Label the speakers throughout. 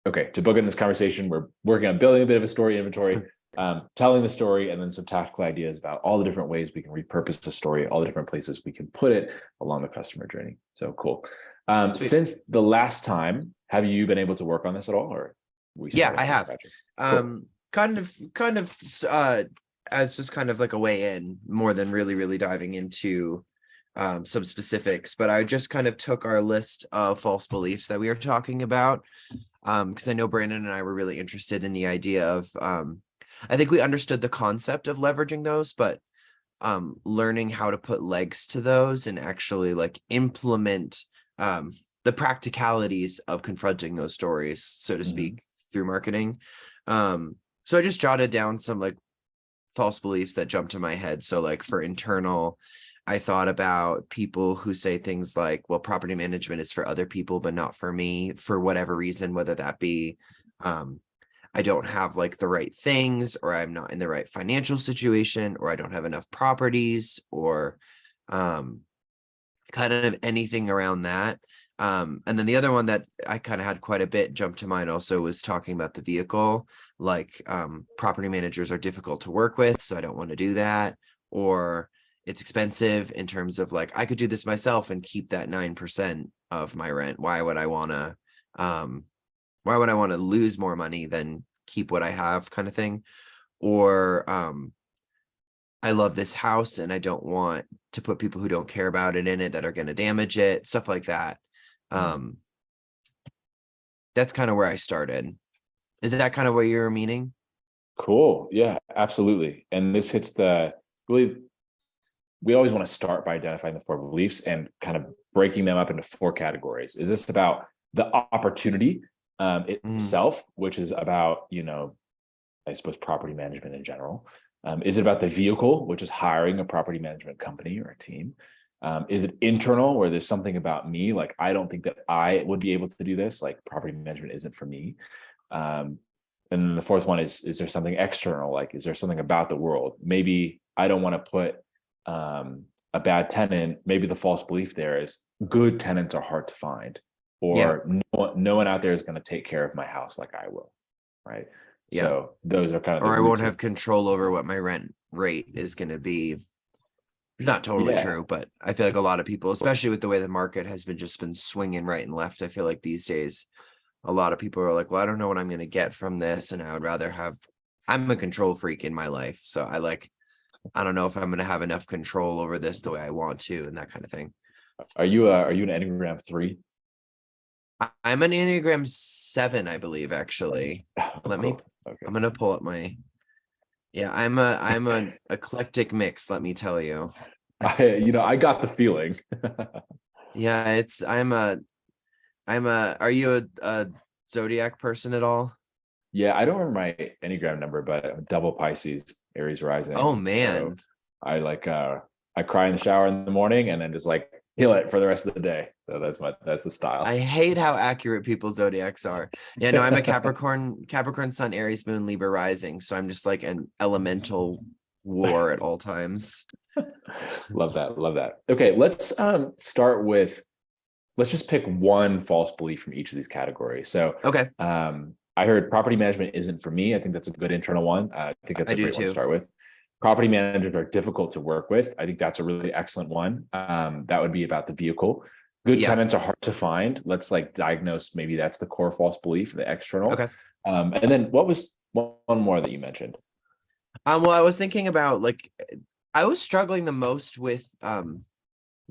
Speaker 1: Okay, to book in this conversation, we're working on building a bit of a story inventory, telling the story, and then some tactical ideas about all the different ways we can repurpose the story, all the different places we can put it along the customer journey. So cool. Since the last time, have you been able to work on this at all, or we
Speaker 2: Yeah, I
Speaker 1: from
Speaker 2: have.
Speaker 1: scratch?
Speaker 2: Cool. Kind of as just kind of like a way in, more than really diving into some specifics, but I just kind of took our list of false beliefs that we were talking about, because I know Brandon and I were really interested in the idea of I think we understood the concept of leveraging those, but learning how to put legs to those and actually like implement the practicalities of confronting those stories, so to speak, through marketing. So I just jotted down some like false beliefs that jumped to my head. So like for internal, I thought about people who say things like, well, property management is for other people, but not for me, for whatever reason, whether that be I don't have like the right things, or I'm not in the right financial situation, or I don't have enough properties, or kind of anything around that. And then the other one that I kind of had quite a bit jump to mind also was talking about the vehicle, like property managers are difficult to work with, so I don't want to do that, or it's expensive in terms of like, I could do this myself and keep that 9% of my rent. Why would I want to lose more money than keep what I have, kind of thing? Or I love this house and I don't want to put people who don't care about it in it that are going to damage it, stuff like that. That's kind of where I started. Is that kind of what you're meaning?
Speaker 1: Cool. Yeah, absolutely. And this hits the really, we always want to start by identifying the four beliefs and kind of breaking them up into four categories. Is this about the opportunity itself, which is about, I suppose, property management in general? Is it about the vehicle, which is hiring a property management company or a team? Is it internal, where there's something about me, like I don't think that I would be able to do this, like property management isn't for me? And then the fourth one is there something external, like is there something about the world? Maybe I don't want to put a bad tenant. Maybe the false belief there is good tenants are hard to find, or no one out there is going to take care of my house like I will, right? So those are kind of,
Speaker 2: or I won't have control over what my rent rate is going to be. Not totally true, but I feel like a lot of people, especially with the way the market has been swinging right and left, I feel like these days a lot of people are like, well, I don't know what I'm going to get from this, and I would rather have, I'm a control freak in my life, so I don't know if I'm going to have enough control over this the way I want to, and that kind of thing.
Speaker 1: Are you an Enneagram 3?
Speaker 2: I'm an Enneagram 7, I believe, actually. Let me, I'm going to pull up my, I'm an eclectic mix, let me tell you.
Speaker 1: I got the feeling.
Speaker 2: Yeah, are you a zodiac person at all?
Speaker 1: Yeah, I don't remember my Enneagram number, but I'm double Pisces, Aries rising.
Speaker 2: Oh man.
Speaker 1: So I cry in the shower in the morning and then just like heal it for the rest of the day. So that's the style.
Speaker 2: I hate how accurate people's zodiacs are. Yeah, no, I'm a Capricorn sun, Aries moon, Libra rising. So I'm just like an elemental war at all times.
Speaker 1: Love that. Okay, let's start with, let's just pick one false belief from each of these categories. So
Speaker 2: okay.
Speaker 1: I heard property management isn't for me. I think that's a good internal one. I think that's a great one to start with. Property managers are difficult to work with. I think that's a really excellent one. That would be about the vehicle. Good tenants are hard to find. Let's like diagnose, maybe that's the core false belief, the external.
Speaker 2: Okay.
Speaker 1: And then what was one more that you mentioned?
Speaker 2: Well, I was thinking about like, I was struggling the most with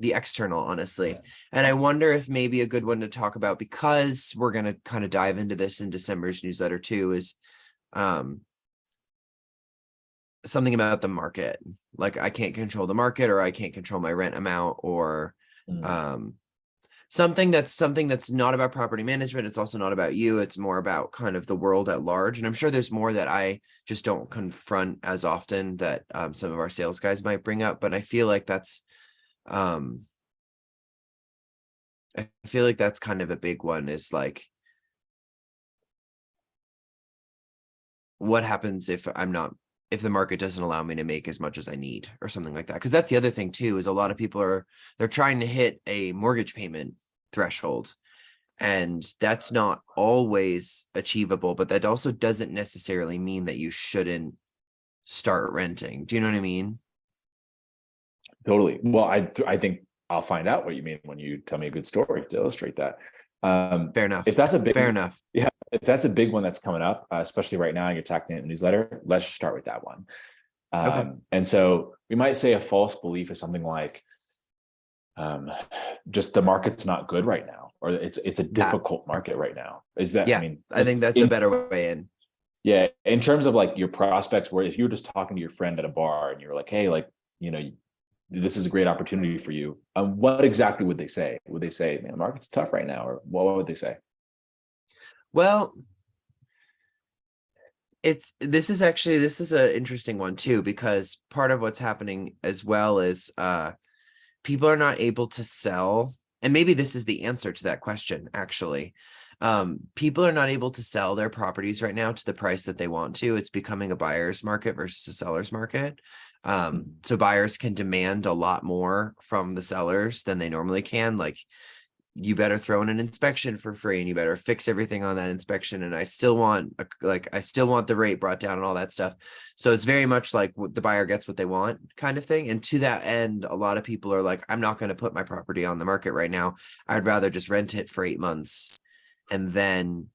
Speaker 2: the external, honestly. And I wonder if maybe a good one to talk about, because we're going to kind of dive into this in December's newsletter too, is something about the market. Like I can't control the market, or I can't control my rent amount, or something that's not about property management. It's also not about you. It's more about kind of the world at large. And I'm sure there's more that I just don't confront as often that some of our sales guys might bring up. But I feel like that's kind of a big one, is like, what happens if the market doesn't allow me to make as much as I need, or something like that? Because that's the other thing too, is a lot of people they're trying to hit a mortgage payment threshold, And that's not always achievable, but that also doesn't necessarily mean that you shouldn't start renting. Do you know what I mean?
Speaker 1: Totally. Well, I think I'll find out what you mean when you tell me a good story to illustrate that.
Speaker 2: Fair enough.
Speaker 1: If that's a big,
Speaker 2: Fair enough.
Speaker 1: yeah, if that's a big one that's coming up, especially right now, and you're tackling it in the newsletter, let's just start with that one.
Speaker 2: Okay.
Speaker 1: And so we might say a false belief is something like, just the market's not good right now, or it's a difficult market right now. Is that,
Speaker 2: Yeah,
Speaker 1: I mean,
Speaker 2: I think that's a better way in.
Speaker 1: yeah, in terms of like your prospects, where if you were just talking to your friend at a bar and you're like, hey, like, you know, this is a great opportunity for you. What exactly would they say? Would they say, man, the market's tough right now? Or what would they say?
Speaker 2: Well, this is an interesting one too, because part of what's happening as well is people are not able to sell, and maybe this is the answer to that question actually. People are not able to sell their properties right now to the price that they want to. It's becoming a buyer's market versus a seller's market. So buyers can demand a lot more from the sellers than they normally can. Like, you better throw in an inspection for free, and you better fix everything on that inspection, and I still want the rate brought down and all that stuff. So it's very much like the buyer gets what they want kind of thing. And to that end, a lot of people are like, I'm not going to put my property on the market right now. I'd rather just rent it for 8 months, and then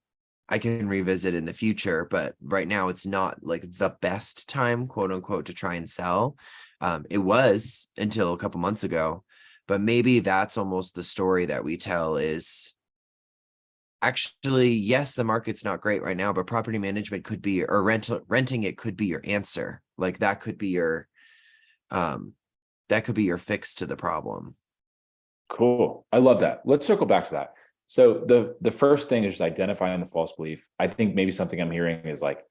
Speaker 2: I can revisit in the future. But right now it's not like the best time, quote unquote, to try and sell. It was until a couple months ago. But maybe that's almost the story that we tell is, actually, yes, the market's not great right now, but property management could be, or renting it could be your answer. Like that could be your fix to the problem.
Speaker 1: Cool. I love that. Let's circle back to that. So the first thing is just identifying the false belief. I think maybe something I'm hearing is like,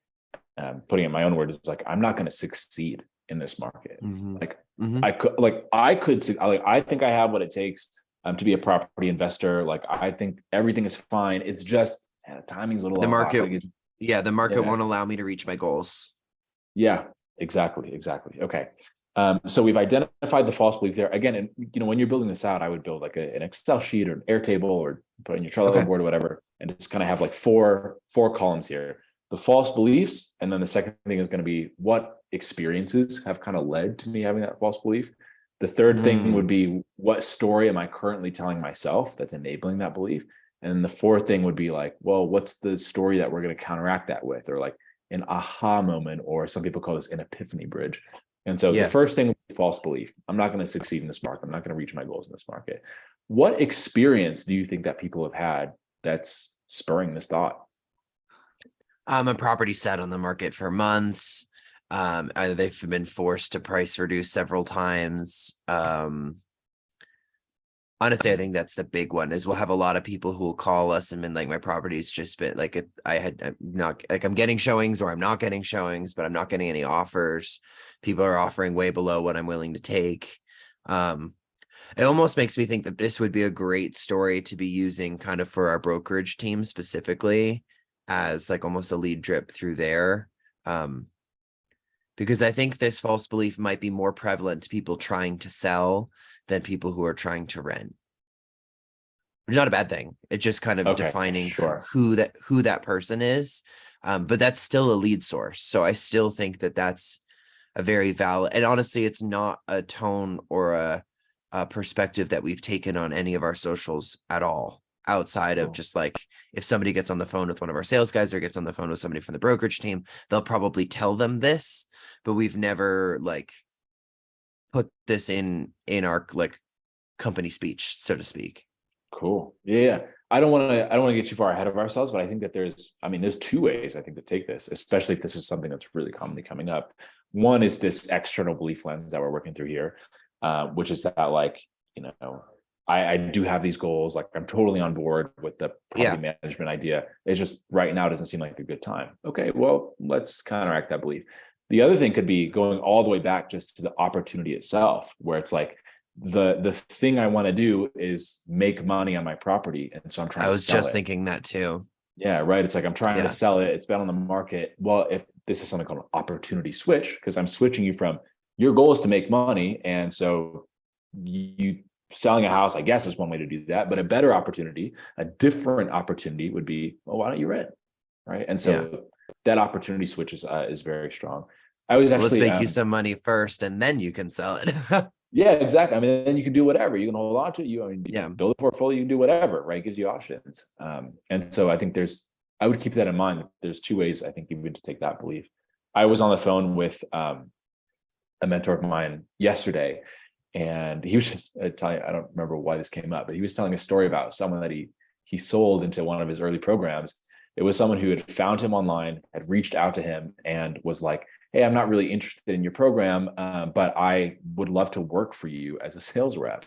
Speaker 1: putting it in my own words, is like, I'm not going to succeed in this market. Like I think I have what it takes to be a property investor. Like, I think everything is fine. It's just timing's a little
Speaker 2: The
Speaker 1: off.
Speaker 2: market,
Speaker 1: Like,
Speaker 2: the market won't allow me to reach my goals.
Speaker 1: yeah, exactly. Okay. So we've identified the false belief there. Again, and when you're building this out, I would build like an Excel sheet or an Airtable, or put in your Trello board or whatever, and just kind of have like four columns here. The false beliefs, and then the second thing is going to be what experiences have kind of led to me having that false belief. The third thing would be, what story am I currently telling myself that's enabling that belief? And the fourth thing would be like, well, what's the story that we're going to counteract that with, or like an aha moment, or some people call this an epiphany bridge. And so the first thing would be false belief. I'm not going to succeed in this market. I'm not going to reach my goals in this market. What experience do you think that people have had that's spurring this thought?
Speaker 2: A property sat on the market for months. They've been forced to price reduce several times. Honestly, I think that's the big one. Is we'll have a lot of people who will call us and been like, my property's just been like, I'm not, like, I'm getting showings, or I'm not getting showings, but I'm not getting any offers. People are offering way below what I'm willing to take. It almost makes me think that this would be a great story to be using kind of for our brokerage team specifically, as like almost a lead drip through there. Because I think this false belief might be more prevalent to people trying to sell than people who are trying to rent. Which is not a bad thing. It's just kind of defining who that person is. But that's still a lead source. So I still think that that's a very valid, and honestly, it's not a tone or a perspective that we've taken on any of our socials at all, outside of just like, if somebody gets on the phone with one of our sales guys or gets on the phone with somebody from the brokerage team, they'll probably tell them this, but we've never like put this in our like company speech, so to speak.
Speaker 1: Cool. Yeah. I don't want to get too far ahead of ourselves, but I think that there's two ways I think to take this, especially if this is something that's really commonly coming up. One is this external belief lens that we're working through here, which is that like, I do have these goals. Like, I'm totally on board with the property management idea. It's just right now doesn't seem like a good time. Okay, well, let's counteract that belief. The other thing could be going all the way back just to the opportunity itself, where it's like, the thing I want to do is make money on my property, and so I'm trying to sell it. I was just
Speaker 2: thinking that too.
Speaker 1: Yeah, right. It's like, I'm trying to sell it. It's been on the market. Well, if this is something called an opportunity switch, because I'm switching you from, your goal is to make money, and so you selling a house, I guess, is one way to do that. But a better opportunity, a different opportunity would be, well, why don't you rent? Right. And so that opportunity switch is very strong. I was
Speaker 2: Let's
Speaker 1: actually,
Speaker 2: make you some money first and then you can sell it.
Speaker 1: yeah, exactly. I mean, then you can do whatever. You can hold on to it. You
Speaker 2: Yeah.
Speaker 1: build a portfolio, you can do whatever, right? It gives you options. And so I think I would keep that in mind. There's two ways I think you would take that belief. I was on the phone with a mentor of mine yesterday, and he was just telling, I don't remember why this came up, but he was telling a story about someone that he sold into one of his early programs. It was someone who had found him online, had reached out to him, and was like, hey, I'm not really interested in your program, but I would love to work for you as a sales rep.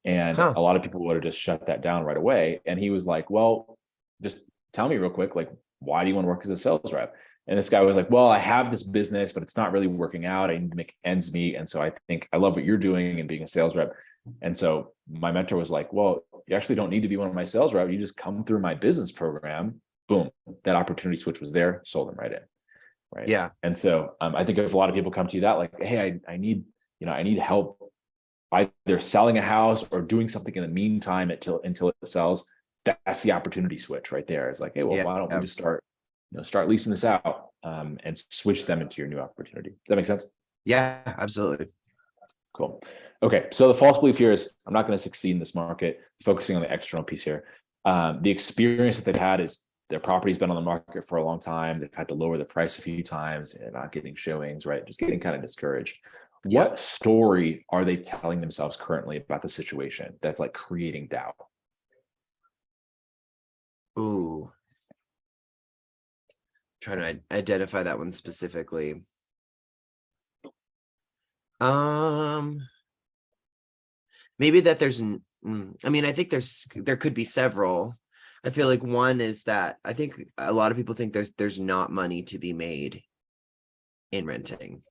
Speaker 1: And a lot of people would have just shut that down right away. And he was like, well, just tell me real quick, like, why do you want to work as a sales rep? And this guy was like, well, I have this business, but it's not really working out. I need to make ends meet. And so I think I love what you're doing and being a sales rep. And so my mentor was like, well, you actually don't need to be one of my sales reps. You just come through my business program. Boom, that opportunity switch was there, sold them right in. Right.
Speaker 2: Yeah.
Speaker 1: And so I think if a lot of people come to you that like, hey, I need help either selling a house or doing something in the meantime until it sells, that's the opportunity switch right there. It's like, hey, well, why don't we just start leasing this out and switch them into your new opportunity? Does that make sense?
Speaker 2: Yeah, absolutely.
Speaker 1: Cool. Okay. So the false belief here is I'm not going to succeed in this market, focusing on the external piece here. The experience that they've had is their property's been on the market for a long time. They've had to lower the price a few times and not getting showings, right? Just getting kind of discouraged. What story are they telling themselves currently about the situation that's like creating doubt?
Speaker 2: Ooh. Trying to identify that one specifically. Maybe that there's, I mean, I think there could be several. I feel like one is that I think a lot of people think there's not money to be made in renting.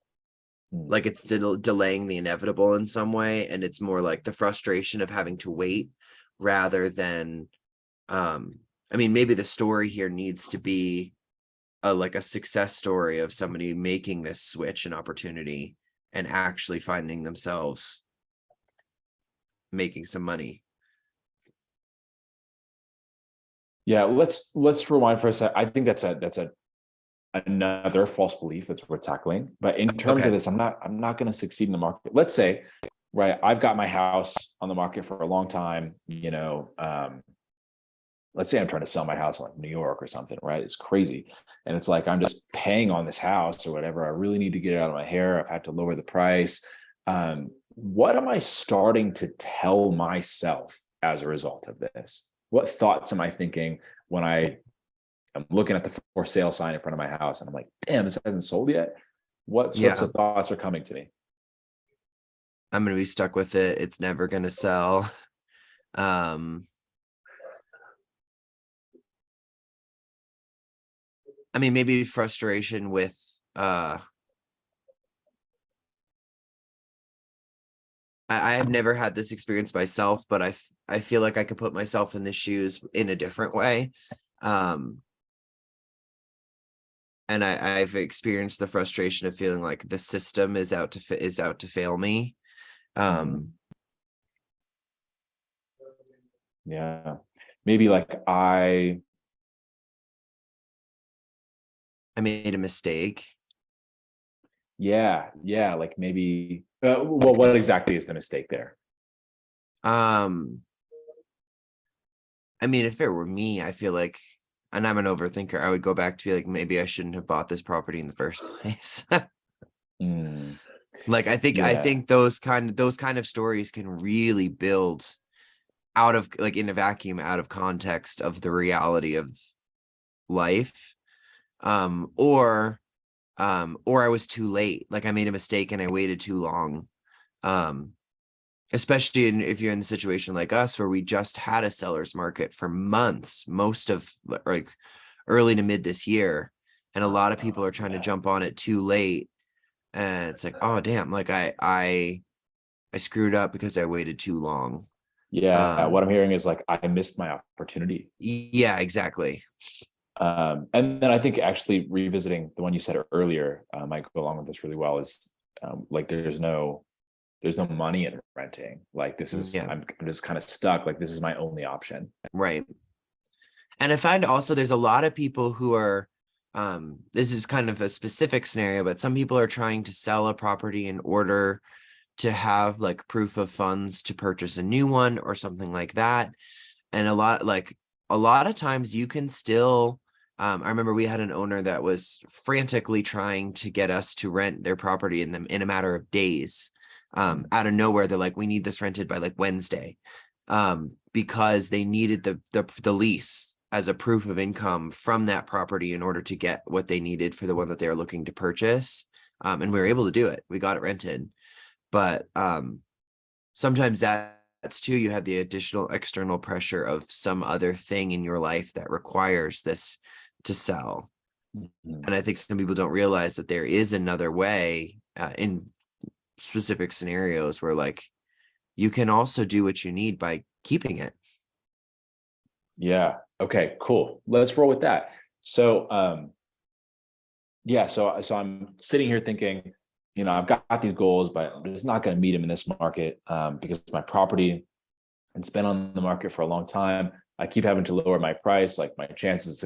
Speaker 2: Like it's delaying the inevitable in some way, and it's more like the frustration of having to wait rather than I mean, maybe the story here needs to be like a success story of somebody making this switch and opportunity and actually finding themselves making some money.
Speaker 1: Yeah, let's rewind for a sec. I think that's another false belief that's worth tackling. But in terms of this, I'm not going to succeed in the market. Let's say, right, I've got my house on the market for a long time. Let's say I'm trying to sell my house in like New York or something, right? It's crazy. And it's like, I'm just paying on this house or whatever. I really need to get it out of my hair. I've had to lower the price. What am I starting to tell myself as a result of this? What thoughts am I thinking when I'm looking at the for sale sign in front of my house and I'm like, damn, this hasn't sold yet? What sorts of thoughts are coming to me?
Speaker 2: I'm going to be stuck with it. It's never going to sell. I mean, maybe frustration with I have never had this experience myself, but I feel like I could put myself in the shoes in a different way. And I've experienced the frustration of feeling like the system is out to fail me.
Speaker 1: Yeah, maybe like I
Speaker 2: made a mistake.
Speaker 1: Yeah, like maybe. Well, what exactly is the mistake there?
Speaker 2: I mean, if it were me, I feel like, and I'm an overthinker, I would go back to be like, maybe I shouldn't have bought this property in the first place. Like, I think those kind of stories can really build out of like in a vacuum, out of context of the reality of life. Or I was too late. Like I made a mistake and I waited too long. Especially if you're in the situation like us, where we just had a seller's market for months, most of like early to mid this year. And a lot of people are trying to jump on it too late. And it's like, oh, damn, like I screwed up because I waited too long.
Speaker 1: Yeah. What I'm hearing is like, I missed my opportunity.
Speaker 2: Yeah, exactly.
Speaker 1: And then I think actually revisiting the one you said earlier might go along with this really well is like, there's no there's no money in renting. Like this is,
Speaker 2: Yeah,
Speaker 1: I'm just kind of stuck. Like this is my only option.
Speaker 2: right. And I find also there's a lot of people who are, this is kind of a specific scenario, but some people are trying to sell a property in order to have like proof of funds to purchase a new one or something like that. And a lot of times you can still, I remember we had an owner that was frantically trying to get us to rent their property in a matter of days. Out of nowhere, they're like, we need this rented by like Wednesday. Because they needed the lease as a proof of income from that property in order to get what they needed for the one that they were looking to purchase. And we were able to do it. We got it rented. But sometimes that's too, you have the additional external pressure of some other thing in your life that requires this to sell.
Speaker 1: Mhm.
Speaker 2: And I think some people don't realize that there is another way in specific scenarios where like you can also do what you need by keeping it.
Speaker 1: Yeah. Okay, cool. Let's roll with that. So, yeah, so I'm sitting here thinking, I've got these goals, but I'm just not going to meet them in this market, because my property, it's been on the market for a long time. I keep having to lower my price. Like my chances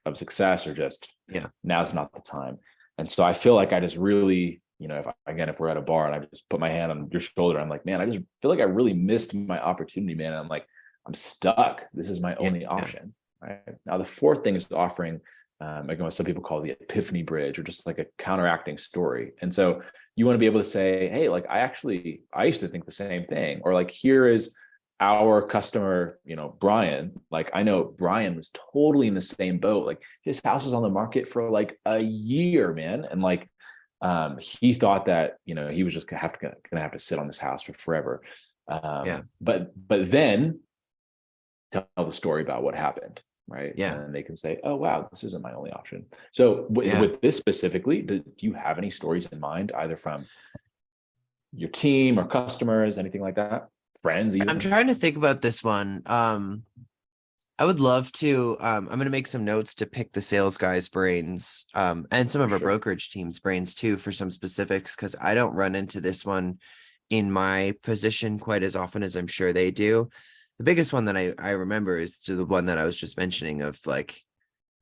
Speaker 1: of success are just,
Speaker 2: Yeah.
Speaker 1: now's not the time. And so I feel like I just really, if we're at a bar and I just put my hand on your shoulder, I'm like, man, I just feel like I really missed my opportunity, man. And I'm like, I'm stuck. This is my only option. Right now, the fourth thing is offering, again, what some people call the epiphany bridge, or just like a counteracting story. And so you want to be able to say, hey, like I used to think the same thing, or like here is our customer, Brian. Like I know Brian was totally in the same boat. Like his house was on the market for like a year, man, and like he thought that he was just gonna have to sit on this house for forever. But then tell the story about what happened, right?
Speaker 2: Yeah.
Speaker 1: And they can say, oh wow, this isn't my only option. So
Speaker 2: Yeah.
Speaker 1: with this specifically, do you have any stories in mind, either from your team or customers, anything like that, friends even?
Speaker 2: I'm trying to think about this one. I would love to. I'm going to make some notes to pick the sales guys' brains, and some of our
Speaker 1: Sure.
Speaker 2: brokerage team's brains too, for some specifics, because I don't run into this one in my position quite as often as I'm sure they do. The biggest one that I remember is to the one that I was just mentioning of like,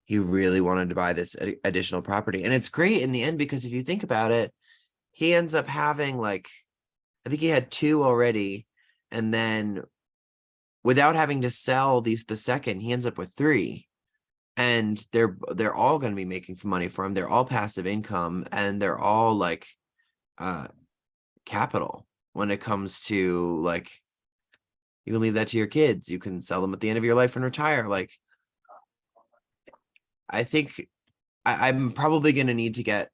Speaker 2: he really wanted to buy this additional property. And it's great in the end, because if you think about it, he ends up having like, I think he had two already. And then without having to sell the second, he ends up with three. And they're all going to be making some money for him. They're all passive income, and they're all like capital when it comes to like, you can leave that to your kids. You can sell them at the end of your life and retire. Like, I think I'm probably going to need to get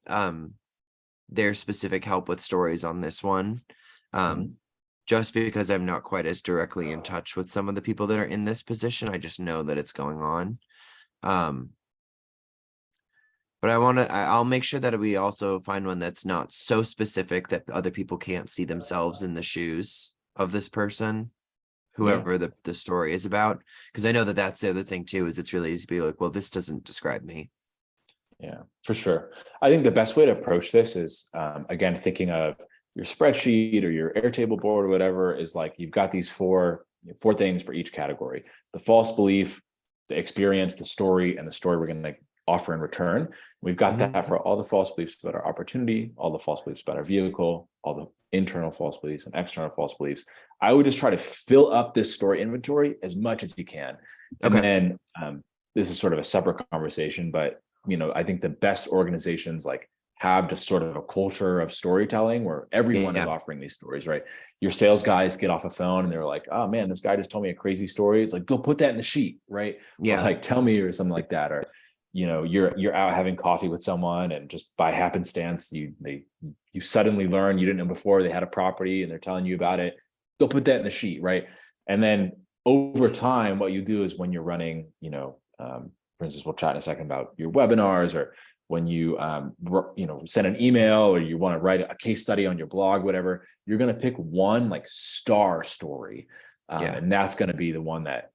Speaker 2: their specific help with stories on this one. Just because I'm not quite as directly in touch with some of the people that are in this position. I just know that it's going on. But I'll make sure that we also find one that's not so specific that other people can't see themselves in the shoes of this person, whoever the story is about. Because I know that that's the other thing too, is it's really easy to be like, well, this doesn't describe me.
Speaker 1: Yeah, for sure. I think the best way to approach this is, again, thinking of your spreadsheet or your Airtable board or whatever, is like you've got these four things for each category: the false belief, the experience, the story, and the story we're going to offer in return. We've got that for all the false beliefs about our opportunity, all the false beliefs about our vehicle, all the internal false beliefs and external false beliefs. I would just try to fill up this story inventory as much as you can. And then this is sort of a separate conversation, but I think the best organizations like have just sort of a culture of storytelling where everyone is offering these stories, right? Your sales guys get off a phone and they're like, oh man, this guy just told me a crazy story. It's like, go put that in the sheet, right?
Speaker 2: Yeah.
Speaker 1: Or like, tell me, or something like that. Or, you're out having coffee with someone and just by happenstance, you suddenly learn you didn't know before they had a property and they're telling you about it. Go put that in the sheet, right? And then over time, what you do is when you're running, for instance, we'll chat in a second about your webinars, or when you send an email, or you want to write a case study on your blog, whatever, you're going to pick one like star story, and that's going to be the one that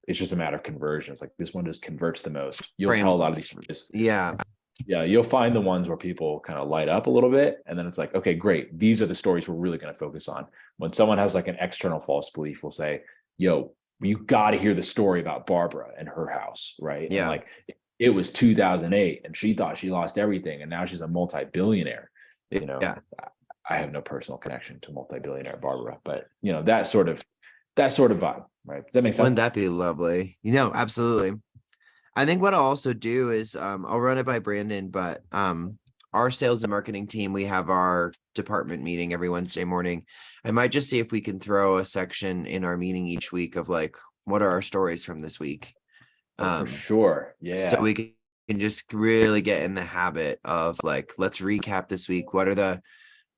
Speaker 1: it's just a matter of conversion. It's like this one just converts the most. You'll tell a lot of these stories.
Speaker 2: Yeah,
Speaker 1: Yeah, you'll find the ones where people kind of light up a little bit, and then it's like, okay, great. These are the stories we're really going to focus on. When someone has like an external false belief, we'll say, yo, you got to hear the story about Barbara and her house, right? And
Speaker 2: Yeah.
Speaker 1: like it was 2008 and she thought she lost everything and now she's a multi-billionaire. You know,
Speaker 2: Yeah.
Speaker 1: I have no personal connection to multi-billionaire Barbara, but you know, that sort of vibe, right? Does that make
Speaker 2: Wouldn't
Speaker 1: sense?
Speaker 2: that be lovely? Absolutely. I think what I'll also do is I'll run it by Brandon, but our sales and marketing team, we have our department meeting every Wednesday morning. I might just see if we can throw a section in our meeting each week of like, what are our stories from this week?
Speaker 1: Oh, for
Speaker 2: Um,
Speaker 1: sure.
Speaker 2: so
Speaker 1: Yeah.
Speaker 2: we can just really get in the habit of like, let's recap this week. What are the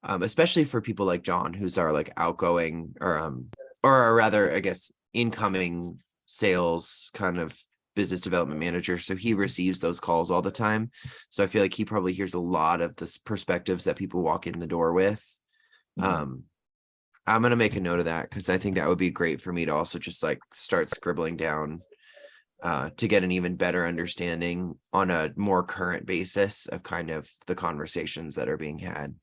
Speaker 2: especially for people like John, who's our like outgoing or rather, I guess, incoming sales kind of business development manager. So he receives those calls all the time. So I feel like he probably hears a lot of the perspectives that people walk in the door with.
Speaker 1: Mhm.
Speaker 2: Um, I'm gonna make a note of that because I think that would be great for me to also just like start scribbling down to get an even better understanding on a more current basis of kind of the conversations that are being had.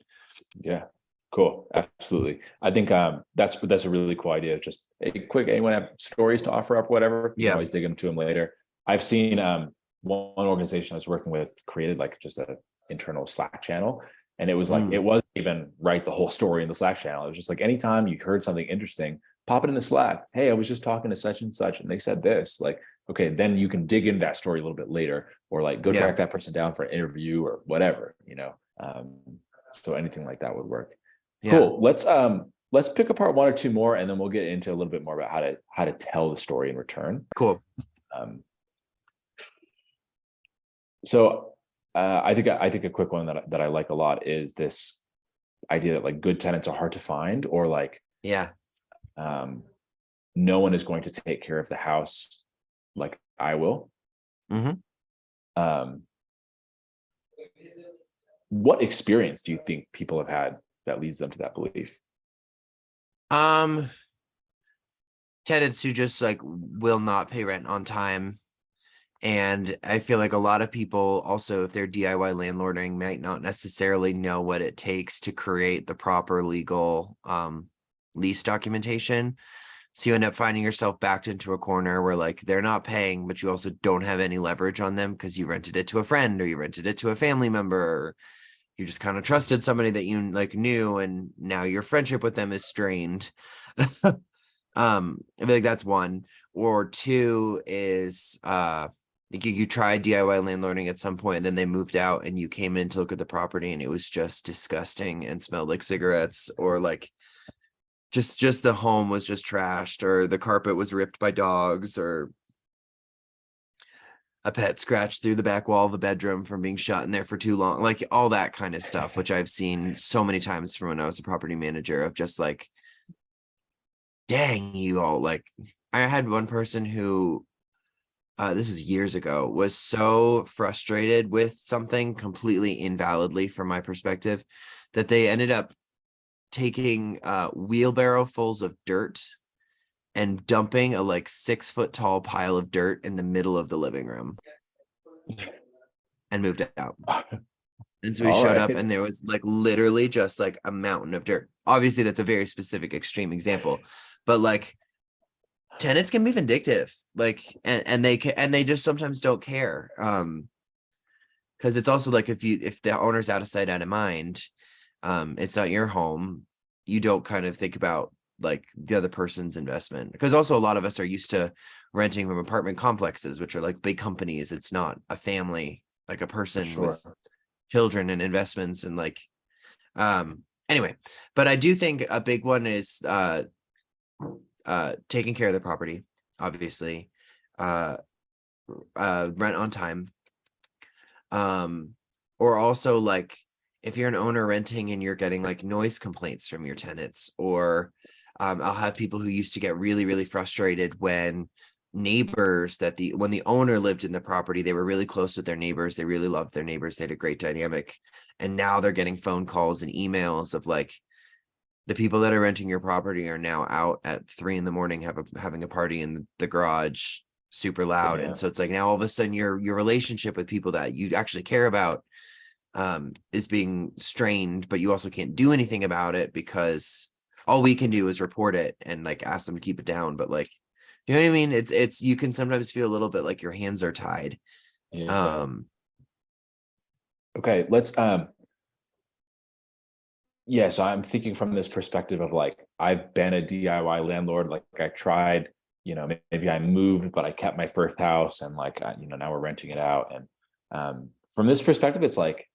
Speaker 1: Yeah. Cool. Absolutely. I think that's a really cool idea. Just a quick, anyone have stories to offer up, whatever, you can
Speaker 2: Yeah.
Speaker 1: always dig into them later. I've seen one organization I was working with created like just a internal Slack channel. And it was like it
Speaker 2: Mm,
Speaker 1: wasn't even write the whole story in the Slack channel. It was just like anytime you heard something interesting, pop it in the Slack. Hey, I was just talking to such and such, and they said this. Like, okay, then you can dig into that story a little bit later, or like go
Speaker 2: yeah.
Speaker 1: track that person down for an interview or whatever, you know. So anything like that would work.
Speaker 2: Yeah.
Speaker 1: Cool. Let's pick apart one or two more, and then we'll get into a little bit more about how to tell the story in return.
Speaker 2: Cool.
Speaker 1: Um, so I think a quick one that I like a lot is this idea that like good tenants are hard to find, or like
Speaker 2: Yeah.
Speaker 1: um, no one is going to take care of the house like I will.
Speaker 2: Hmm.
Speaker 1: Um, what experience do you think people have had that leads them to that belief?
Speaker 2: Um, tenants who just like will not pay rent on time. And I feel like a lot of people also, if they're DIY landlording, might not necessarily know what it takes to create the proper legal lease documentation. So you end up finding yourself backed into a corner where like they're not paying, but you also don't have any leverage on them because you rented it to a friend or you rented it to a family member, or you just kind of trusted somebody that you like knew, and now your friendship with them is strained. I feel like that's one. Or two is like you tried DIY landlording at some point and then they moved out and you came in to look at the property and it was just disgusting and smelled like cigarettes, or like just the home was just trashed, or the carpet was ripped by dogs, or a pet scratched through the back wall of a bedroom from being shut in there for too long, like all that kind of stuff, which I've seen so many times from when I was a property manager of just like, dang, you all like. I had one person who this was years ago, was so frustrated with something completely invalidly from my perspective that they ended up taking wheelbarrowfuls of dirt and dumping a like 6 foot tall pile of dirt in the middle of the living room and moved out. And so we
Speaker 1: All
Speaker 2: showed up
Speaker 1: right.
Speaker 2: and there was like literally just like a mountain of dirt. Obviously, that's a very specific extreme example, but like tenants can be vindictive, like, and they can, and they just sometimes don't care. Because it's also like if the owner's out of sight, out of mind, it's not your home. You don't kind of think about like the other person's investment, because also a lot of us are used to renting from apartment complexes, which are like big companies. It's not a family, like a
Speaker 1: For
Speaker 2: person with
Speaker 1: sure.
Speaker 2: children and investments and like anyway. But I do think a big one is taking care of the property, obviously, uh rent on time, um or also like if you're an owner renting and you're getting like noise complaints from your tenants, or I'll have people who used to get really really frustrated when neighbors that the when the owner lived in the property, they were really close with their neighbors, they really loved their neighbors, they had a great dynamic, and now they're getting phone calls and emails of like, the people that are renting your property are now out at 3 a.m. having a party in the garage super loud.
Speaker 1: Yeah.
Speaker 2: And so it's like now all of a sudden your relationship with people that you actually care about is being strained, but you also can't do anything about it because all we can do is report it and like ask them to keep it down. But like, you know what I mean? It's you can sometimes feel a little bit like your hands are tied.
Speaker 1: Yeah. Okay, let's yeah, so I'm thinking from this perspective of like I've been a DIY landlord, like I tried, maybe I moved, but I kept my first house and like now we're renting it out. And from this perspective, it's like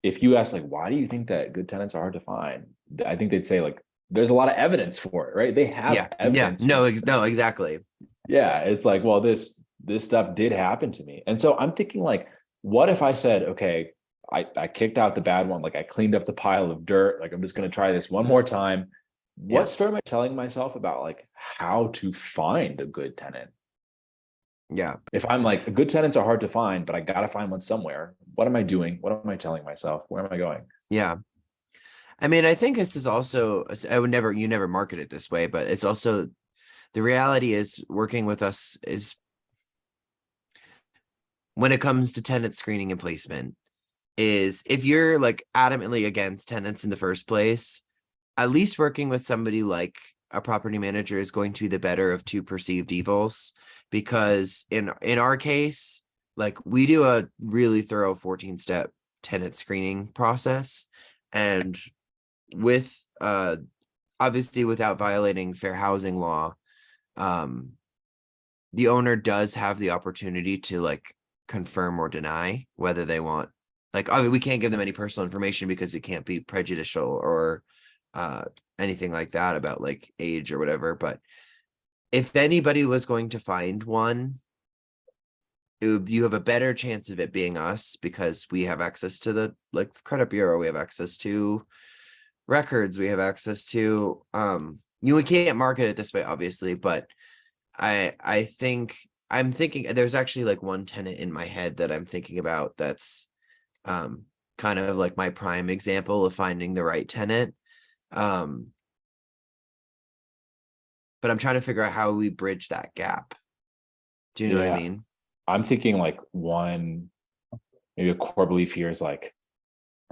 Speaker 1: if you ask like why do you think that good tenants are hard to find? I think they'd say like there's a lot of evidence for it, right? They have evidence.
Speaker 2: No, exactly.
Speaker 1: Yeah, it's like, well, this stuff did happen to me. And so I'm thinking like, what if I said, okay, I kicked out the bad one, like I cleaned up the pile of dirt, like I'm just gonna try this one more time. What story am I telling myself about like how to find a good tenant?
Speaker 2: Yeah.
Speaker 1: If I'm like good tenants are hard to find, but I gotta find one somewhere, what am I doing? What am I telling myself? Where am I going?
Speaker 2: Yeah. I mean, I think this is also, you never market it this way, but it's also, the reality is working with us is when it comes to tenant screening and placement is if you're like adamantly against tenants in the first place, at least working with somebody like a property manager is going to be the better of two perceived evils. Because in our case, like we do a really thorough 14-step tenant screening process, and with obviously without violating fair housing law, the owner does have the opportunity to like confirm or deny whether they want, like, I mean, we can't give them any personal information because it can't be prejudicial or anything like that about like age or whatever. But if anybody was going to find one, you have a better chance of it being us because we have access to the like credit bureau, we have access to records, we have access to we can't market it this way obviously, but I'm thinking there's actually like one tenant in my head that I'm thinking about that's kind of like my prime example of finding the right tenant. But I'm trying to figure out how we bridge that gap. Do you know what I mean?
Speaker 1: I'm thinking like maybe a core belief here is like,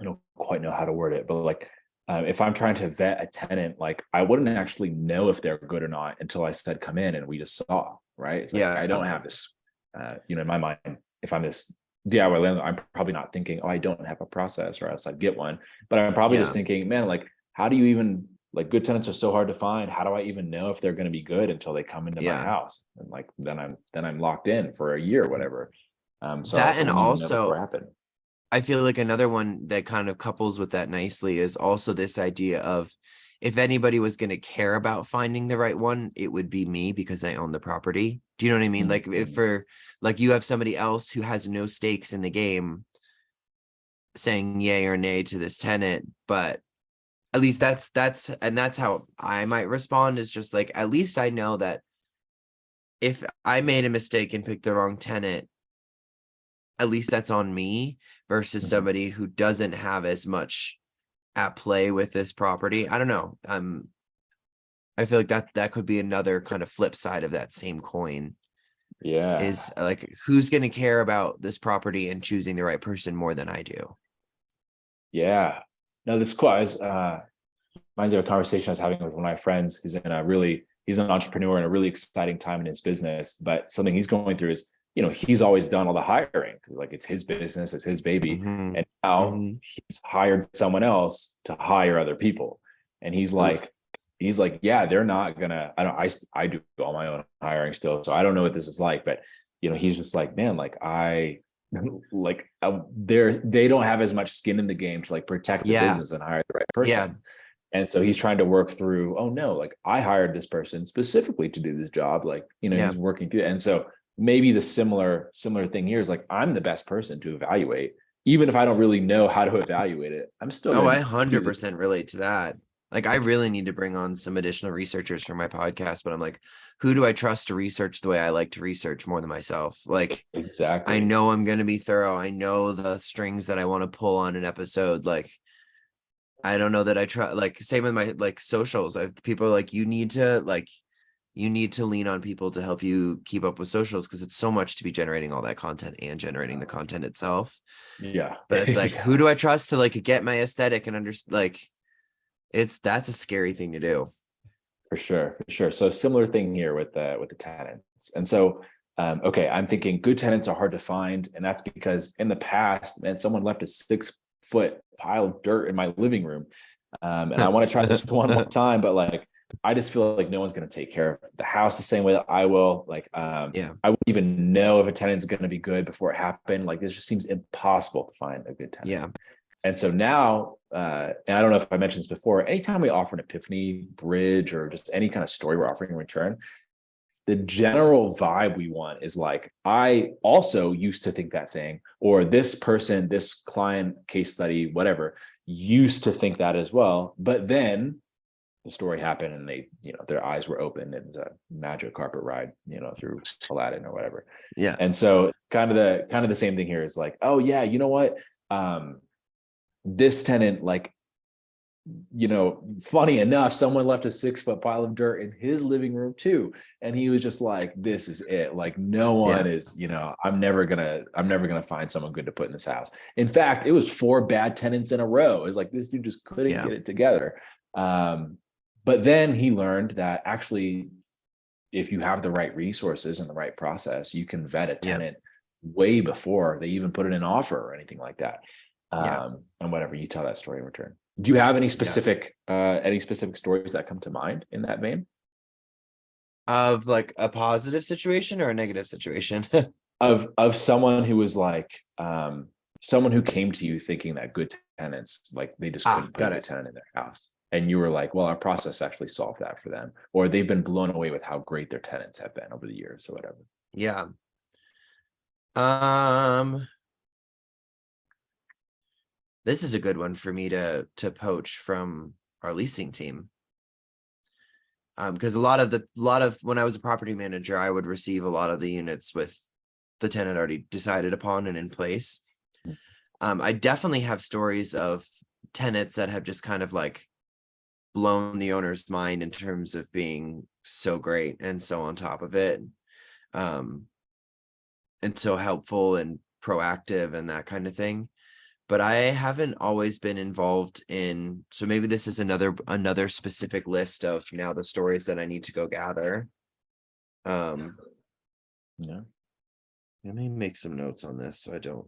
Speaker 1: I don't quite know how to word it, but like, if I'm trying to vet a tenant, like I wouldn't actually know if they're good or not until I said, come in and we just saw, right? It's like, I don't have this, in my mind, if I'm this DIY landlord, I'm probably not thinking, oh, I don't have a process or else I'd get one, but I'm probably just thinking, man, like, how do you even, like good tenants are so hard to find. How do I even know if they're going to be good until they come into my house? And like, then I'm locked in for a year or whatever. So
Speaker 2: that,
Speaker 1: I
Speaker 2: and
Speaker 1: wouldn't even know before it
Speaker 2: also
Speaker 1: happened.
Speaker 2: I feel like another one that kind of couples with that nicely is also this idea of if anybody was going to care about finding the right one, it would be me because I own the property. Do you know what I mean? Like if for like you have somebody else who has no stakes in the game saying yay or nay to this tenant, but at least that's how I might respond, is just like, at least I know that if I made a mistake and picked the wrong tenant, at least that's on me versus somebody who doesn't have as much at play with this property. I don't know. I feel like that could be another kind of flip side of that same coin.
Speaker 1: Yeah.
Speaker 2: Is like, who's going to care about this property and choosing the right person more than I do?
Speaker 1: Yeah. No, this is cool. Reminds me of a conversation I was having with one of my friends who's he's an entrepreneur in a really exciting time in his business, but something he's going through is, he's always done all the hiring. Like it's his business, it's his baby. And now he's hired someone else to hire other people. And he's like, yeah, they're not gonna, I do all my own hiring still. So I don't know what this is like, but he's just like, man, like they don't have as much skin in the game to like protect the business and hire the right person. And so he's trying to work through, oh no, like I hired this person specifically to do this job. Like, he's working through it. And so maybe the similar thing here is like, I'm the best person to evaluate, even if I don't really know how to evaluate it. I'm still.
Speaker 2: I 100% relate to that. Like, I really need to bring on some additional researchers for my podcast, but I'm like, who do I trust to research the way I like to research more than myself? Like,
Speaker 1: exactly.
Speaker 2: I know I'm going to be thorough. I know the strings that I want to pull on an episode. Like, I don't know that I try, like, same with my like socials. People are like, you need to like you need to lean on people to help you keep up with socials, because it's so much to be generating all that content and generating the content itself.
Speaker 1: Yeah.
Speaker 2: But it's like,
Speaker 1: Yeah.
Speaker 2: who do I trust to like get my aesthetic and understand? Like, that's a scary thing to do.
Speaker 1: For sure, for sure. So similar thing here with the tenants. And so okay, I'm thinking good tenants are hard to find. And that's because in the past, man, someone left a 6-foot pile of dirt in my living room. And I want to try this one more time, but like I just feel like no one's going to take care of the house the same way that I will. Like
Speaker 2: Yeah.
Speaker 1: I wouldn't even know if a tenant's going to be good before it happened. Like this just seems impossible to find a good tenant.
Speaker 2: Yeah.
Speaker 1: And so now, and I don't know if I mentioned this before, anytime we offer an epiphany bridge or just any kind of story we're offering in return, the general vibe we want is like, I also used to think that thing, or this person, this client case study, whatever, used to think that as well. But then the story happened and they, their eyes were open. It was a magic carpet ride, through Aladdin or whatever.
Speaker 2: Yeah.
Speaker 1: And so kind of the same thing here is like, oh yeah, you know what? This tenant, like, funny enough, someone left a 6-foot pile of dirt in his living room too. And he was just like, this is it. Like no one is, I'm never gonna find someone good to put in this house. In fact, it was 4 bad tenants in a row. It's like, this dude just couldn't get it together. But then he learned that actually, if you have the right resources and the right process, you can vet a tenant way before they even put in an offer or anything like that. And whatever, you tell that story in return. Do you have any specific stories that come to mind in that vein?
Speaker 2: Of like a positive situation or a negative situation?
Speaker 1: of someone who was like someone who came to you thinking that good tenants, like they just couldn't put a good tenant in their house. And you were like, well, our process actually solved that for them. Or they've been blown away with how great their tenants have been over the years or whatever.
Speaker 2: Yeah. This is a good one for me to poach from our leasing team. Because a lot of when I was a property manager, I would receive a lot of the units with the tenant already decided upon and in place. I definitely have stories of tenants that have just kind of like blown the owner's mind in terms of being so great and so on top of it. And so helpful and proactive and that kind of thing. But I haven't always been involved in, so maybe this is another specific list of now the stories that I need to go gather. Let me make some notes on this so I don't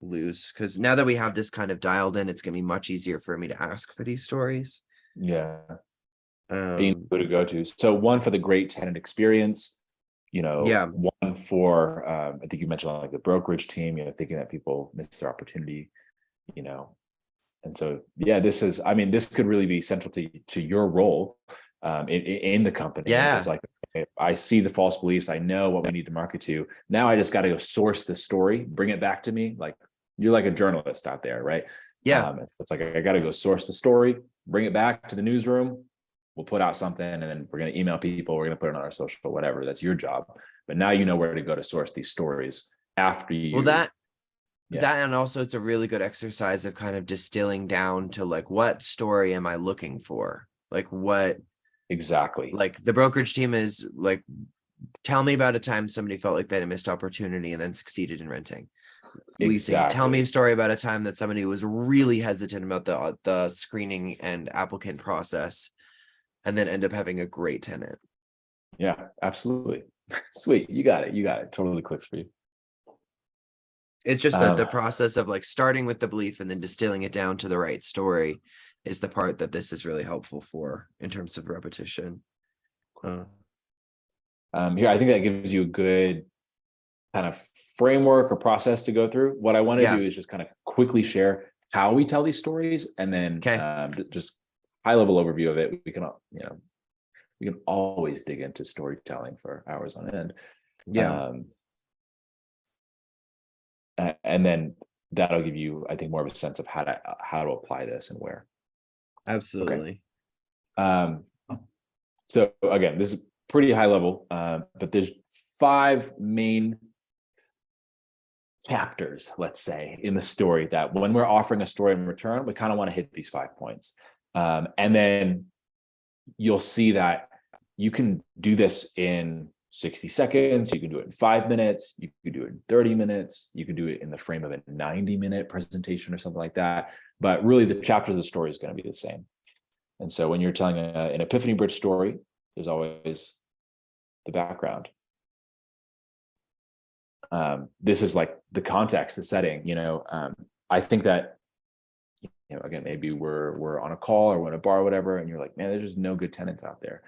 Speaker 2: lose, because now that we have this kind of dialed in, it's gonna be much easier for me to ask for these stories.
Speaker 1: Who to go to. So one for the great tenant experience, one for I think you mentioned like the brokerage team, thinking that people miss their opportunity, and so this could really be central to your role in the company. It's like, I see the false beliefs, I know what we need to market to. Now I just got to go source the story, bring it back to me. Like you're like a journalist out there, right? It's like I got to go source the story, bring it back to the newsroom. We'll put out something and then we're going to email people. We're going to put it on our social, whatever. That's your job. But now you know where to go to source these stories after you.
Speaker 2: Well, that and also it's a really good exercise of kind of distilling down to like, what story am I looking for? Like what
Speaker 1: exactly?
Speaker 2: Like the brokerage team is like, tell me about a time somebody felt like they had a missed opportunity and then succeeded in renting. Leasing. Tell me a story about a time that somebody was really hesitant about the screening and applicant process and then end up having a great tenant.
Speaker 1: Yeah, absolutely. Sweet. You got it. Totally clicks for you.
Speaker 2: It's just that the process of like starting with the belief and then distilling it down to the right story is the part that this is really helpful for in terms of repetition.
Speaker 1: Here, I think that gives you a good kind of framework or process to go through. What I want to do is just kind of quickly share how we tell these stories, and then just high level overview of it. We can, we can always dig into storytelling for hours on end. And then that'll give you, I think, more of a sense of how to apply this and where.
Speaker 2: Absolutely.
Speaker 1: Okay. So again, this is pretty high level, but there's 5 main chapters, let's say, in the story that when we're offering a story in return, we kind of want to hit these 5 points. And then you'll see that, you can do this in 60 seconds, you can do it in 5 minutes, you can do it in 30 minutes, you can do it in the frame of a 90-minute presentation or something like that. But really the chapters of the story is going to be the same. And so when you're telling an Epiphany Bridge story, there's always the background. This is like the context, the setting, I think that, again, maybe we're on a call or we're in a bar or whatever, and you're like, man, there's just no good tenants out there.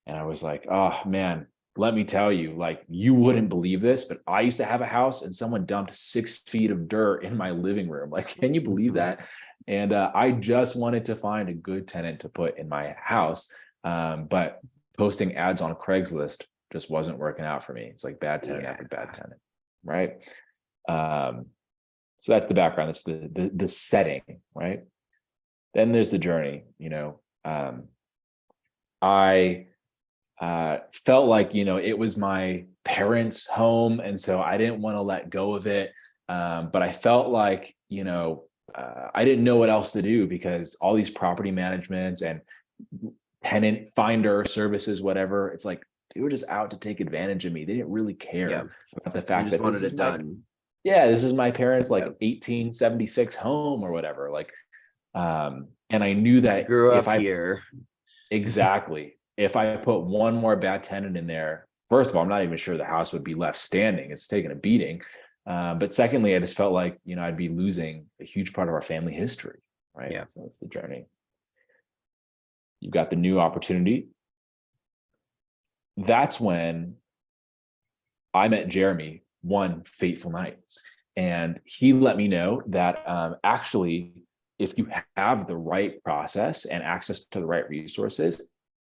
Speaker 1: And I was like, oh man, let me tell you, like, you wouldn't believe this, but I used to have a house and someone dumped 6 feet of dirt in my living room. Like, can you believe that? And I just wanted to find a good tenant to put in my house. But posting ads on Craigslist just wasn't working out for me. It's like bad tenant after bad tenant, right? So that's the background. That's the setting, right? Then there's the journey. I felt like, it was my parents' home, and so I didn't want to let go of it. But I felt like, I didn't know what else to do, because all these property managements and tenant finder services, whatever, it's like they were just out to take advantage of me. They didn't really care about the fact that
Speaker 2: wanted it done.
Speaker 1: This is my parents' like 1876 home or whatever. Like, and I knew that
Speaker 2: Grew up here.
Speaker 1: Exactly. If I put one more bad tenant in there, first of all, I'm not even sure the house would be left standing. It's taken a beating. But secondly, I just felt like, I'd be losing a huge part of our family history, right?
Speaker 2: Yeah.
Speaker 1: So it's the journey. You've got the new opportunity. That's when I met Jeremy one fateful night. And he let me know that actually, if you have the right process and access to the right resources,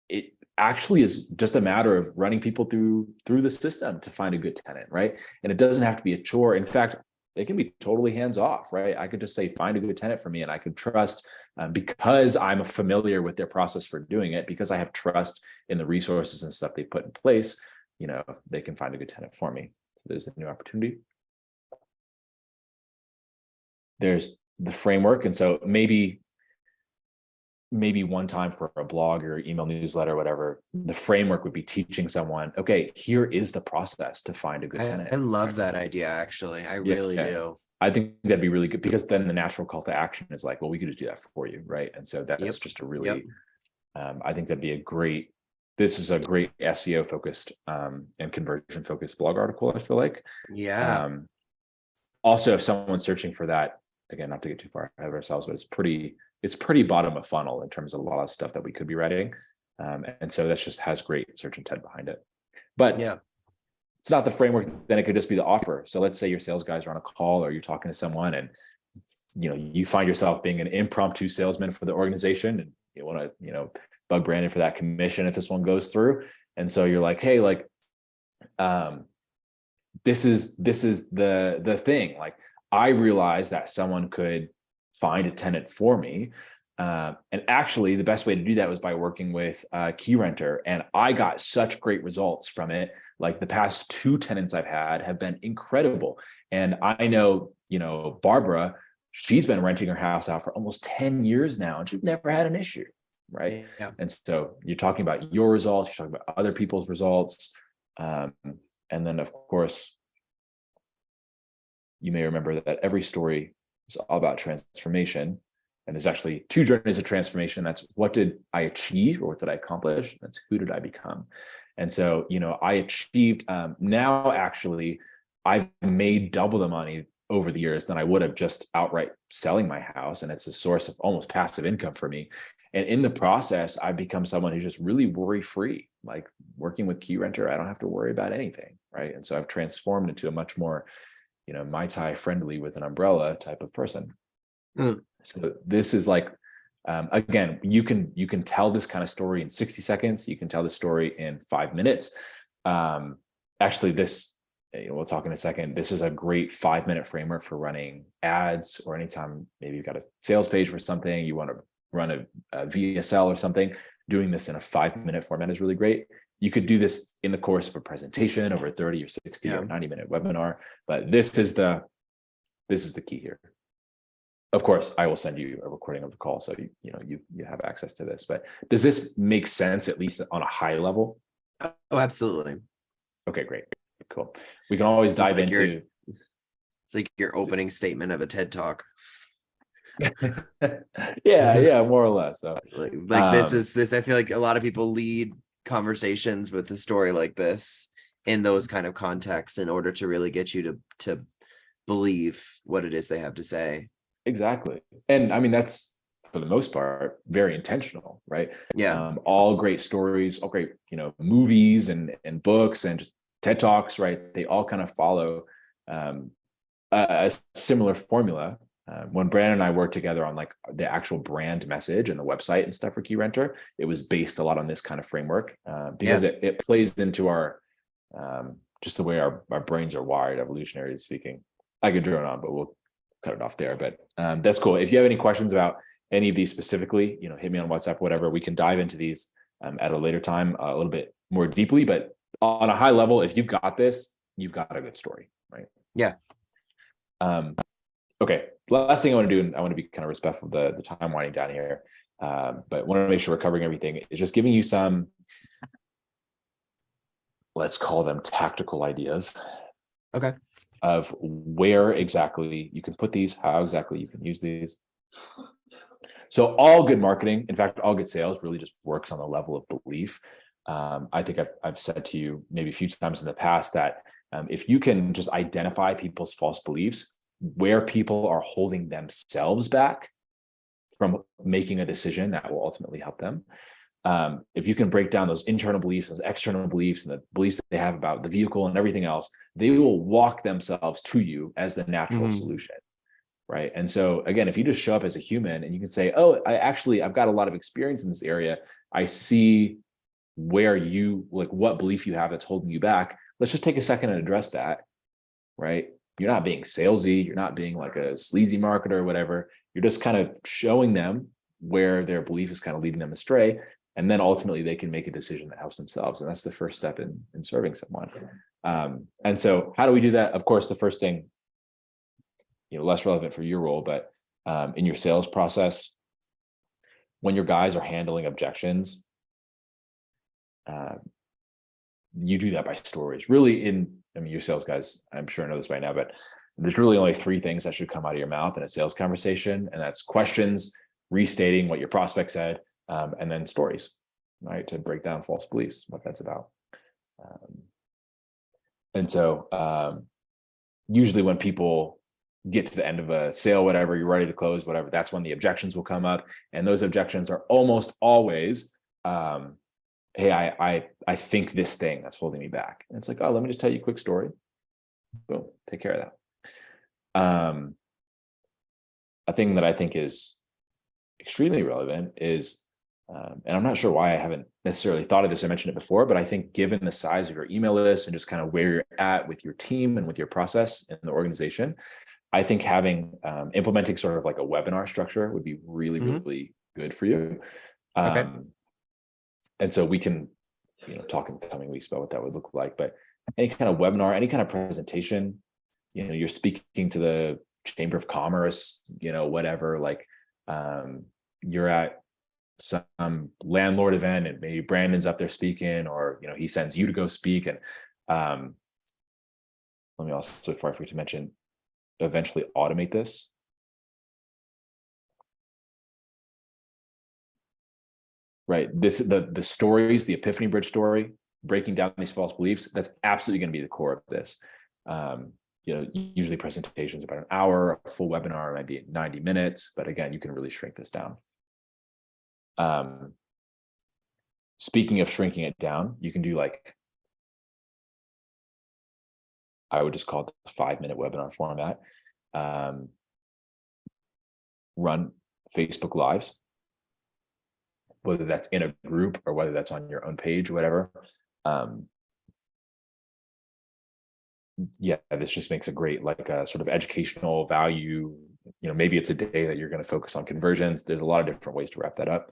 Speaker 1: it actually is just a matter of running people through the system to find a good tenant, right? And it doesn't have to be a chore. In fact, it can be totally hands off, right? I could just say, find a good tenant for me, and I could trust, because I'm familiar with their process for doing it, because I have trust in the resources and stuff they put in place, they can find a good tenant for me. So there's a new opportunity. There's the framework. And so maybe one time for a blog or email newsletter or whatever, the framework would be teaching someone, okay, here is the process to find a good tenant.
Speaker 2: I love that idea, actually. I really do.
Speaker 1: I think that'd be really good, because then the natural call to action is like, well, we could just do that for you, right? And so that's just a really, I think that'd be this is a great SEO focused and conversion focused blog article, I feel like. Also, if someone's searching for that, again, not to get too far ahead of ourselves, but it's pretty bottom of funnel in terms of a lot of stuff that we could be writing. And so that just has great search intent behind it. But it's not the framework, then it could just be the offer. So let's say your sales guys are on a call, or you're talking to someone, and you find yourself being an impromptu salesman for the organization, and you want to, bug Brandon for that commission if this one goes through. And so you're like, hey, like, this is the thing. Like, I realized that someone could find a tenant for me. And actually, the best way to do that was by working with KeyRenter. And I got such great results from it. Like, the past 2 tenants I've had have been incredible. And I know, Barbara, she's been renting her house out for almost 10 years now, and she's never had an issue, right?
Speaker 2: Yeah.
Speaker 1: And so you're talking about your results, you're talking about other people's results. And then, of course, you may remember that every story is all about transformation. And there's actually 2 journeys of transformation. That's what did I achieve, or what did I accomplish? That's who did I become? And so, I achieved, now actually, I've made double the money over the years than I would have just outright selling my house. And it's a source of almost passive income for me. And in the process, I've become someone who's just really worry-free. Like, working with KeyRenter, I don't have to worry about anything, right? And so I've transformed into a much more, Mai Tai friendly with an umbrella type of person. So this is like, again, you can tell this kind of story in 60 seconds. You can tell the story in 5 minutes. Actually, this, we'll talk in a second. This is a great 5-minute framework for running ads, or anytime maybe you've got a sales page for something, you want to run a VSL or something. Doing this in a 5-minute format is really great. You could do this in the course of a presentation over a 30 or 60 or 90-minute webinar, but this is the key here. Of course, I will send you a recording of the call, so you have access to this. But does this make sense, at least on a high level?
Speaker 2: Oh, absolutely.
Speaker 1: Okay, great, cool. We can always
Speaker 2: This is
Speaker 1: dive
Speaker 2: like
Speaker 1: into.
Speaker 2: It's like your opening statement of a TED talk.
Speaker 1: Yeah, more or less. So,
Speaker 2: Like this. I feel like a lot of people lead conversations with a story like this in those kind of contexts in order to really get you to believe what it is they have to say.
Speaker 1: exactly. And I mean, that's for the most part very intentional, right?
Speaker 2: Yeah.
Speaker 1: All great stories, all great, movies and books and just TED Talks, right? They all kind of follow a similar formula. When Brandon and I worked together on like the actual brand message and the website and stuff for Key Renter, it was based a lot on this kind of framework because it plays into our just the way our brains are wired, evolutionarily speaking. I could drone on, but we'll cut it off there. But that's cool. If you have any questions about any of these specifically, hit me on WhatsApp, whatever. We can dive into these at a later time a little bit more deeply. But on a high level, if you've got this, you've got a good story, right?
Speaker 2: Yeah.
Speaker 1: Okay. Last thing I want to do, and I want to be kind of respectful of the time winding down here, but want to make sure we're covering everything, is just giving you some, let's call them tactical ideas.
Speaker 2: Okay.
Speaker 1: Of where exactly you can put these, how exactly you can use these. So all good marketing, in fact, all good sales really just works on the level of belief. I think I've said to you maybe a few times in the past that if you can just identify people's false beliefs, where people are holding themselves back from making a decision that will ultimately help them. If you can break down those internal beliefs, those external beliefs, and the beliefs that they have about the vehicle and everything else, they will walk themselves to you as the natural solution. Right. And so again, if you just show up as a human and you can say, oh, I've got a lot of experience in this area. I see where you like what belief you have that's holding you back. Let's just take a second and address that. Right. You're not being salesy. You're not being like a sleazy marketer or whatever. You're just kind of showing them where their belief is kind of leading them astray. And then ultimately they can make a decision that helps themselves. And that's the first step in serving someone. And so how do we do that? Of course, the first thing, less relevant for your role, but in your sales process, when your guys are handling objections, you do that by stories. Really your sales guys, I'm sure know this by now, but there's really only three things that should come out of your mouth in a sales conversation. And that's questions, restating what your prospect said, and then stories, right? To break down false beliefs, what that's about. And so usually when people get to the end of a sale, whatever, you're ready to close, whatever, that's when the objections will come up. And those objections are almost always, hey, I think this thing that's holding me back. And it's like, oh, let me just tell you a quick story. Boom, take care of that. A thing that I think is extremely relevant is, and I'm not sure why I haven't necessarily thought of this, I mentioned it before, but I think given the size of your email list and just kind of where you're at with your team and with your process in the organization, I think having implementing sort of like a webinar structure would be really, really good for you.
Speaker 2: Okay.
Speaker 1: And so we can, talk in the coming weeks about what that would look like. But any kind of webinar, any kind of presentation, you're speaking to the Chamber of Commerce, whatever, like you're at some landlord event and maybe Brandon's up there speaking, or, he sends you to go speak. And let me also, before I forget to mention, eventually automate this. Right. The stories, the Epiphany Bridge story, breaking down these false beliefs, that's absolutely going to be the core of this. Usually presentations about an hour, a full webinar might be 90 minutes, but again, you can really shrink this down. Speaking of shrinking it down, you can do I would just call it the 5-minute webinar format. Run Facebook Lives, whether that's in a group or whether that's on your own page or whatever. This just makes a great sort of educational value. Maybe it's a day that you're going to focus on conversions. There's a lot of different ways to wrap that up.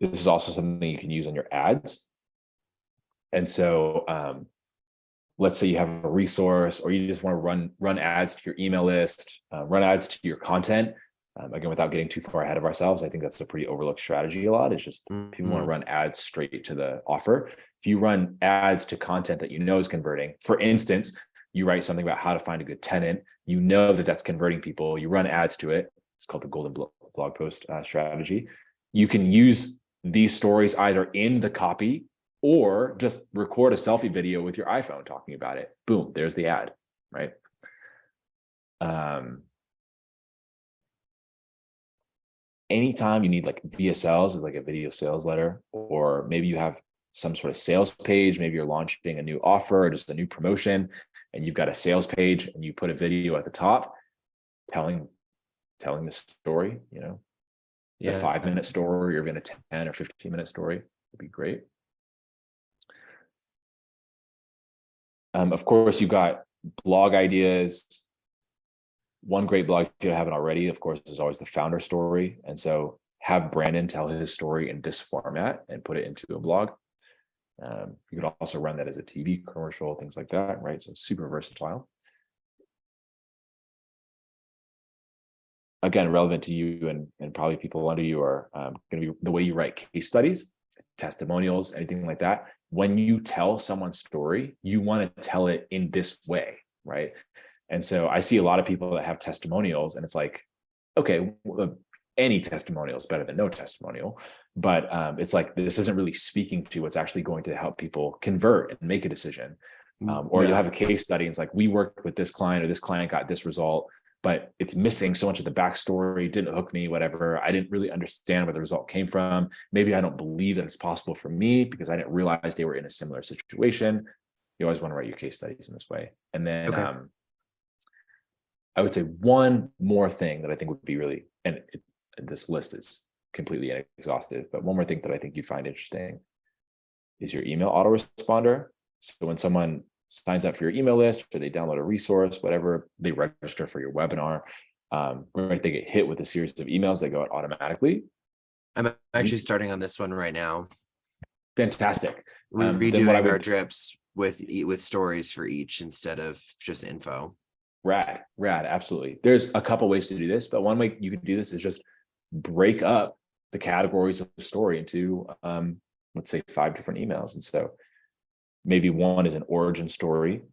Speaker 1: This is also something you can use on your ads. And so let's say you have a resource, or you just want to run ads to your email list, run ads to your content. Again, without getting too far ahead of ourselves, I think that's a pretty overlooked strategy a lot. It's just people want to run ads straight to the offer. If you run ads to content that you know is converting, for instance, you write something about how to find a good tenant, you know that that's converting people, you run ads to it. It's called the golden blog post strategy. You can use these stories either in the copy or just record a selfie video with your iPhone talking about it. Boom, there's the ad, right? Anytime you need like VSLs, like a video sales letter, or maybe you have some sort of sales page, maybe you're launching a new offer or just a new promotion, and you've got a sales page and you put a video at the top telling the story, you know, the 5-minute story, or even a 10 or 15-minute story would be great. Of course, you've got blog ideas. One great blog, if you haven't already, of course, is always the founder story. And so have Brandon tell his story in this format and put it into a blog. You could also run that as a TV commercial, things like that, right? So super versatile. Again, relevant to you and probably people under you are going to be the way you write case studies, testimonials, anything like that. When you tell someone's story, you want to tell it in this way, right? And so I see a lot of people that have testimonials, and it's like, okay, any testimonial is better than no testimonial, but it's like, this isn't really speaking to what's actually going to help people convert and make a decision. Or you'll have a case study, and it's like, we worked with this client, or this client got this result, but it's missing so much of the backstory, didn't hook me, whatever. I didn't really understand where the result came from. Maybe I don't believe that it's possible for me because I didn't realize they were in a similar situation. You always want to write your case studies in this way. And then I would say one more thing that I think would be really, and this list is completely inexhaustive, but one more thing that I think you find interesting is your email autoresponder. So when someone signs up for your email list, or they download a resource, whatever, they register for your webinar, right, they get hit with a series of emails that go out automatically.
Speaker 2: I'm actually starting on this one right now.
Speaker 1: Fantastic.
Speaker 2: We're redoing our drips with stories for each instead of just info. Rad,
Speaker 1: absolutely. There's a couple ways to do this, but one way you can do this is just break up the categories of the story into, let's say, 5 different emails. And so maybe one is an origin story.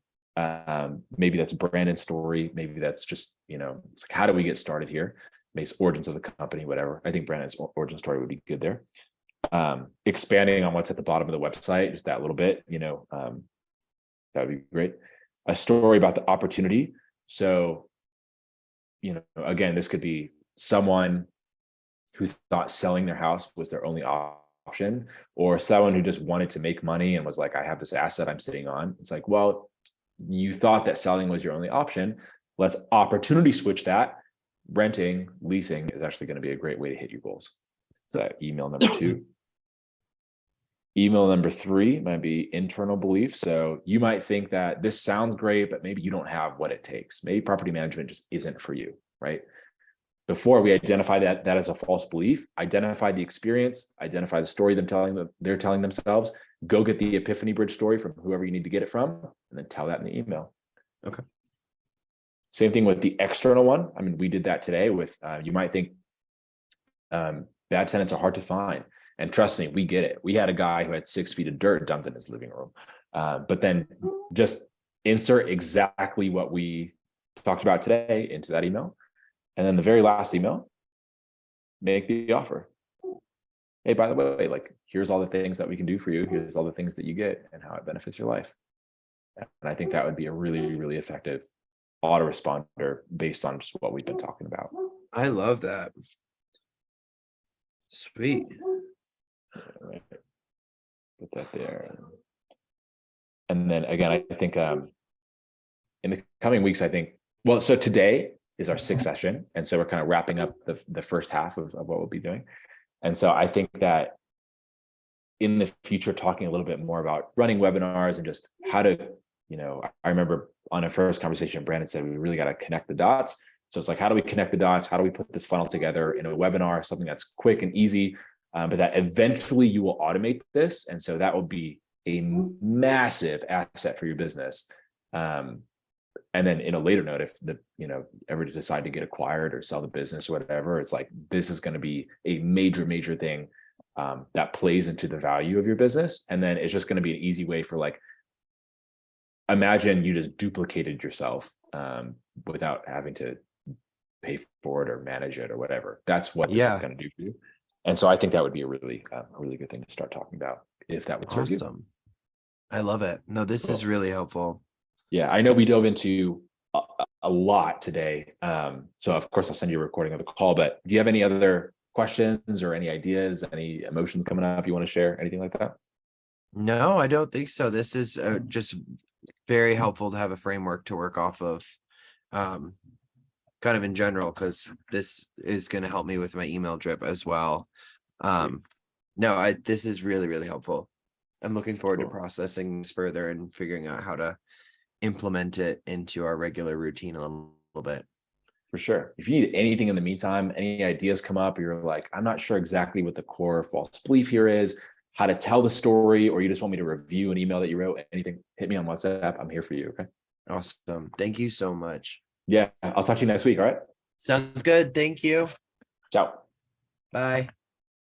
Speaker 1: Maybe that's Brandon's story. Maybe that's just, you know, it's like, how do we get started here? Maybe it's origins of the company, whatever. I think Brandon's origin story would be good there. Expanding on what's at the bottom of the website, just that little bit, you know, that would be great. A story about the opportunity. So, you know, again, this could be someone who thought selling their house was their only option, or someone who just wanted to make money and was like, I have this asset I'm sitting on. It's like, well, you thought that selling was your only option. Let's opportunity switch that. Renting, leasing is actually going to be a great way to hit your goals. So that email number 2. Email number 3 might be internal belief. So you might think that this sounds great, but maybe you don't have what it takes. Maybe property management just isn't for you, right? Before we identify that as a false belief, identify the experience, identify the story they're telling themselves, go get the epiphany bridge story from whoever you need to get it from, and then tell that in the email.
Speaker 2: Okay.
Speaker 1: Same thing with the external one. I mean, we did that today with, you might think bad tenants are hard to find. And trust me, we get it. We had a guy who had 6 feet of dirt dumped in his living room. But then just insert exactly what we talked about today into that email. And then the very last email, make the offer. Hey, by the way, like, here's all the things that we can do for you. Here's all the things that you get and how it benefits your life. And I think that would be a really, really effective autoresponder based on just what we've been talking about.
Speaker 2: I love that. Sweet.
Speaker 1: Right. Put that there. And then again, I think in the coming weeks, I think, well, so today is our 6th session. And so we're kind of wrapping up the first half of what we'll be doing. And so I think that in the future, talking a little bit more about running webinars and just how to, you know, I remember on a first conversation, Brandon said, we really got to connect the dots. So it's like, how do we connect the dots? How do we put this funnel together in a webinar, something that's quick and easy, but that eventually you will automate this. And so that will be a massive asset for your business. And then in a later note, if the, ever decide to get acquired or sell the business or whatever, it's like, this is going to be a major thing that plays into the value of your business. And then it's just going to be an easy way for, like, imagine you just duplicated yourself without having to pay for it or manage it or whatever. That's what this is going to do for you. And so I think that would be a really good thing to start talking about, if that would serve you.
Speaker 2: Awesome. I love it. No, this is really helpful.
Speaker 1: Yeah, I know we dove into a lot today. So of course I'll send you a recording of the call, but do you have any other questions or any ideas, any emotions coming up you want to share, anything like that?
Speaker 2: No, I don't think so. This is just very helpful to have a framework to work off of, kind of in general, because this is going to help me with my email drip as well. No, this is really helpful. I'm looking forward to processing this further and figuring out how to implement it into our regular routine a little bit.
Speaker 1: For sure. If you need anything in the meantime, any ideas come up, you're like, I'm not sure exactly what the core false belief here is, how to tell the story, or you just want me to review an email that you wrote, anything, hit me on WhatsApp. I'm here for you. Okay.
Speaker 2: Awesome. Thank you so much.
Speaker 1: Yeah. I'll talk to you next week. All right.
Speaker 2: Sounds good. Thank you.
Speaker 1: Ciao.
Speaker 2: Bye.